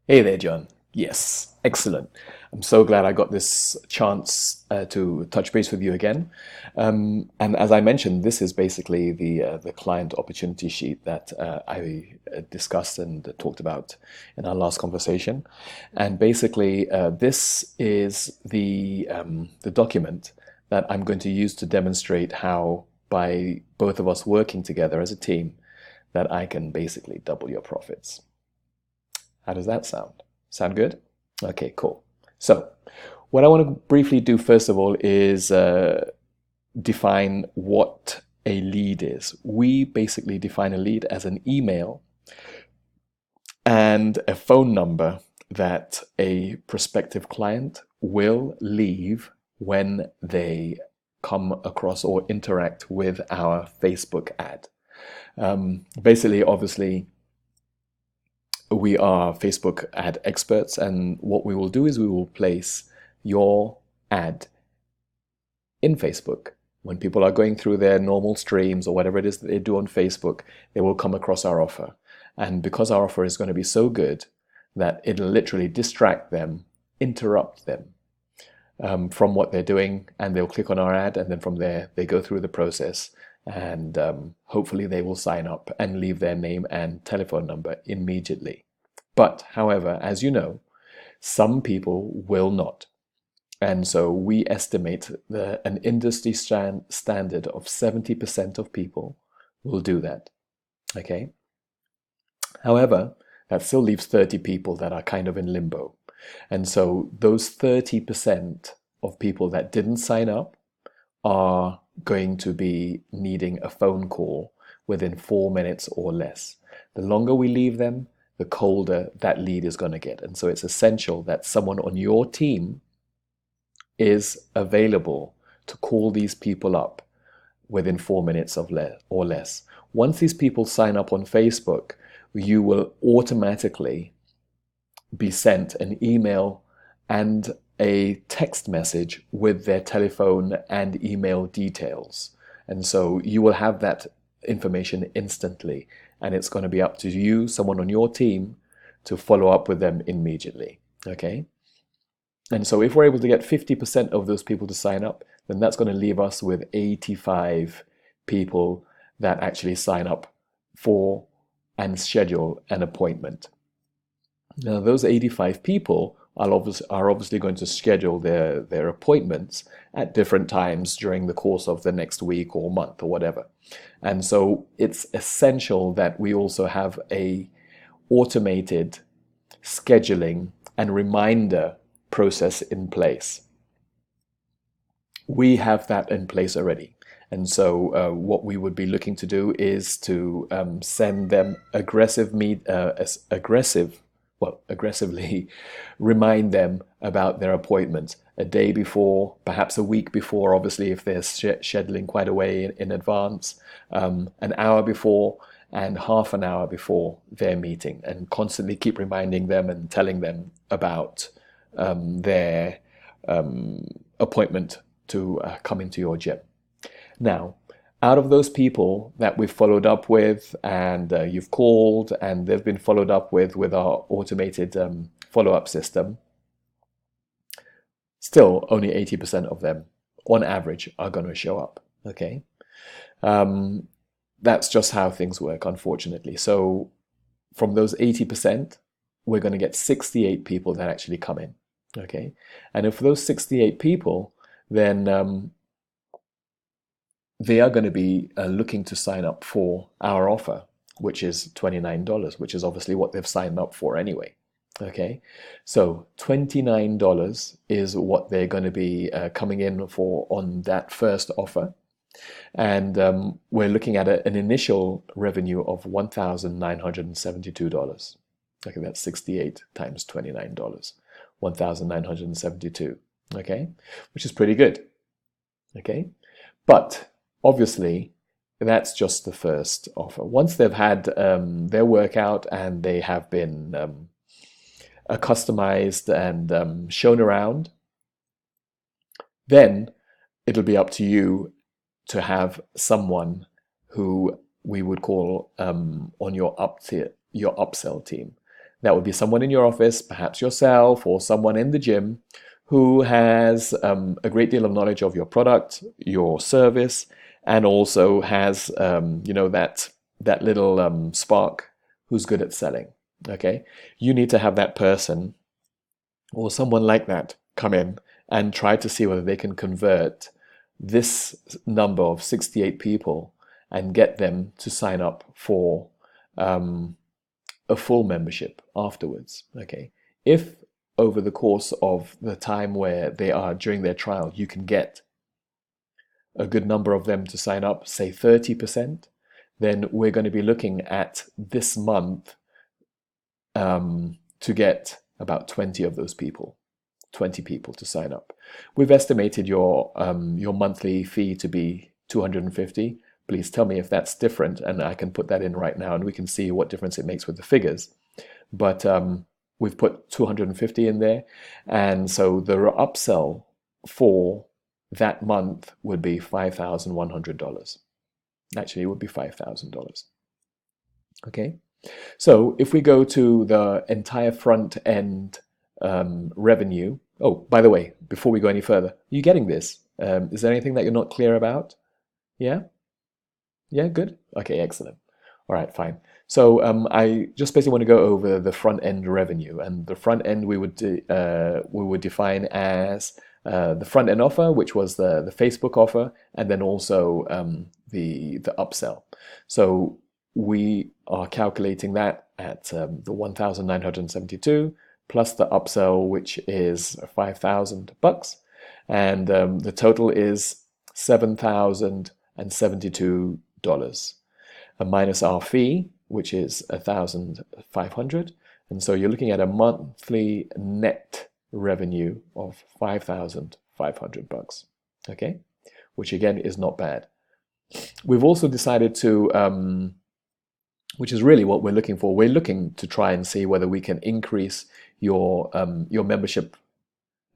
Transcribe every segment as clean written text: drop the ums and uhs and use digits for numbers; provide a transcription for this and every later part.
Hey there, John. Yes, excellent. I'm so glad I got this chance to touch base with you again. And as I mentioned, this is basically the client opportunity sheet that I discussed and talked about in our last conversation. And basically, this is the document that I'm going to use to demonstrate how, by both of us working together as a team, that I can basically double your profits. How does that sound? Sound good? Okay, cool. So, what I want to briefly do first of all is define what a lead is. We basically define a lead as an email and a phone number that a prospective client will leave when they come across or interact with our Facebook ad. Basically, obviously, we are Facebook ad experts, and what we will do is we will place your ad in Facebook. When people are going through their normal streams or whatever it is that they do on Facebook, they will come across our offer. And because our offer is going to be so good that it'll literally distract them, interrupt them from what they're doing, and they'll click on our ad, and then from there they go through the process, and hopefully they will sign up and leave their name and telephone number immediately. But, however, as you know, some people will not. And so we estimate that an industry standard of 70% of people will do that. Okay? However, that still leaves 30 people that are kind of in limbo. And so those 30% of people that didn't sign up are going to be needing a phone call within 4 minutes or less. The longer we leave them, the colder that lead is going to get. And so it's essential that someone on your team is available to call these people up within 4 minutes or less. Once these people sign up on Facebook, you will automatically be sent an email and a text message with their telephone and email details. And so you will have that information instantly, and it's going to be up to you, someone on your team, to follow up with them immediately. Okay? And so if we're able to get 50% of those people to sign up, then that's going to leave us with 85 people that actually sign up for and schedule an appointment. Now, those 85 people are obviously going to schedule their appointments at different times during the course of the next week or month or whatever. And so it's essential that we also have a automated scheduling and reminder process in place. We have that in place already. And so what we would be looking to do is to send them aggressively remind them about their appointment a day before, perhaps a week before, obviously if they're scheduling quite a way in advance, an hour before, and half an hour before their meeting, and constantly keep reminding them and telling them about their appointment to come into your gym. Now, out of those people that we've followed up with, and you've called and they've been followed up with our automated follow-up system, still only 80% of them on average are going to show up. Okay, that's just how things work, unfortunately. So from those 80%, we're going to get 68 people that actually come in. Okay, and if those 68 people, then they are going to be looking to sign up for our offer, which is $29, which is obviously what they've signed up for anyway. Okay, so $29 is what they're going to be coming in for on that first offer. And we're looking at an initial revenue of $1,972. Okay, that's 68 times $29, 1,972. Okay, which is pretty good. Okay, but obviously that's just the first offer. Once they've had their workout and they have been customized and shown around, then it'll be up to you to have someone who we would call on your upsell team That would be someone in your office, perhaps yourself or someone in the gym who has a great deal of knowledge of your product, your service, and also has that little spark who's good at selling. Okay, you need to have that person or someone like that come in and try to see whether they can convert this number of 68 people and get them to sign up for a full membership afterwards. Okay, if over the course of the time where they are during their trial, you can get a good number of them to sign up, say 30%, then we're going to be looking at this month to get about 20 of those people, 20 people to sign up. We've estimated your monthly fee to be $250. Please tell me if that's different, and I can put that in right now, and we can see what difference it makes with the figures. But we've put $250 in there, and so the upsell for that month would be $5,100. Actually, it would be $5,000. Okay, so if we go to the entire front end revenue. Oh, by the way, before we go any further, are you getting this? Is there anything that you're not clear about? Yeah? Yeah, good? Okay, excellent. All right, fine. So I just basically want to go over the front end revenue, and the front end we would define as the front end offer, which was the Facebook offer, and then also the upsell. So we are calculating that at the 1,972 plus the upsell, which is $5,000, and the total is $7,072, minus our fee, which is $1,500, and so you're looking at a monthly net revenue of $5,500. Okay, which again is not bad. We've also decided to, which is really what we're looking for. We're looking to try and see whether we can increase your membership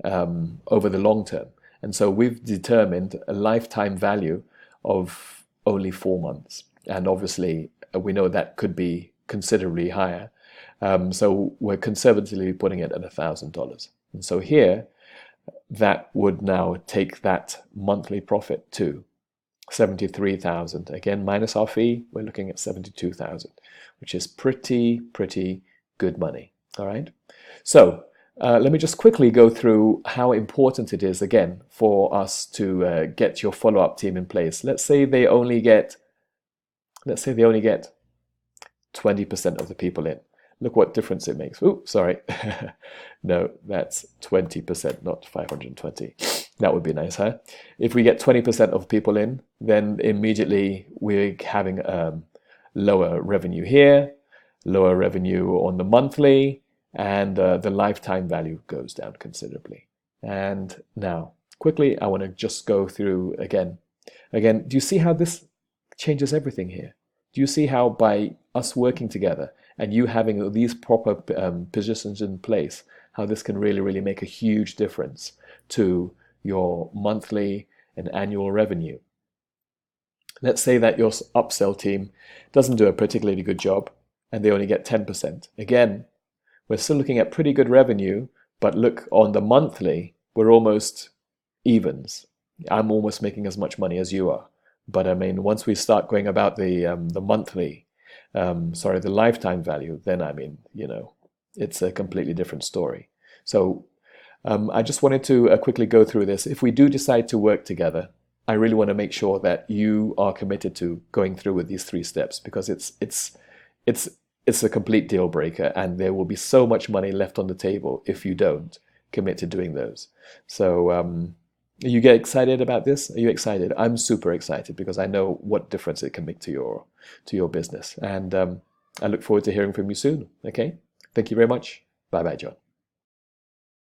over the long term, and so we've determined a lifetime value of only 4 months, and obviously we know that could be considerably higher. So we're conservatively putting it at $1,000, and so here that would now take that monthly profit to 73,000. Again, minus our fee, we're looking at 72,000, which is pretty good money. All right. So let me just quickly go through how important it is again for us to get your follow-up team in place. Let's say they only get 20% of the people in. Look what difference it makes. Oh, sorry. No, that's 20%, not 520. That would be nice, huh? If we get 20% of people in, then immediately we're having lower revenue here, lower revenue on the monthly, and the lifetime value goes down considerably. And now, quickly, I want to just go through again. Do you see how this changes everything here? Do you see how by us working together and you having these proper positions in place, how this can really make a huge difference to your monthly and annual revenue? Let's say that your upsell team doesn't do a particularly good job and they only get 10%. Again, we're still looking at pretty good revenue, but look, on the monthly, we're almost evens. I'm almost making as much money as you are. But I mean, once we start going about the monthly, the lifetime value, then I mean, it's a completely different story. So I just wanted to quickly go through this. If we do decide to work together, I really want to make sure that you are committed to going through with these 3 steps, because it's a complete deal breaker, and there will be so much money left on the table if you don't commit to doing those. So you get excited about this? Are you excited? I'm super excited because I know what difference it can make to your business, and I look forward to hearing from you soon. Okay, thank you very much. Bye bye, John.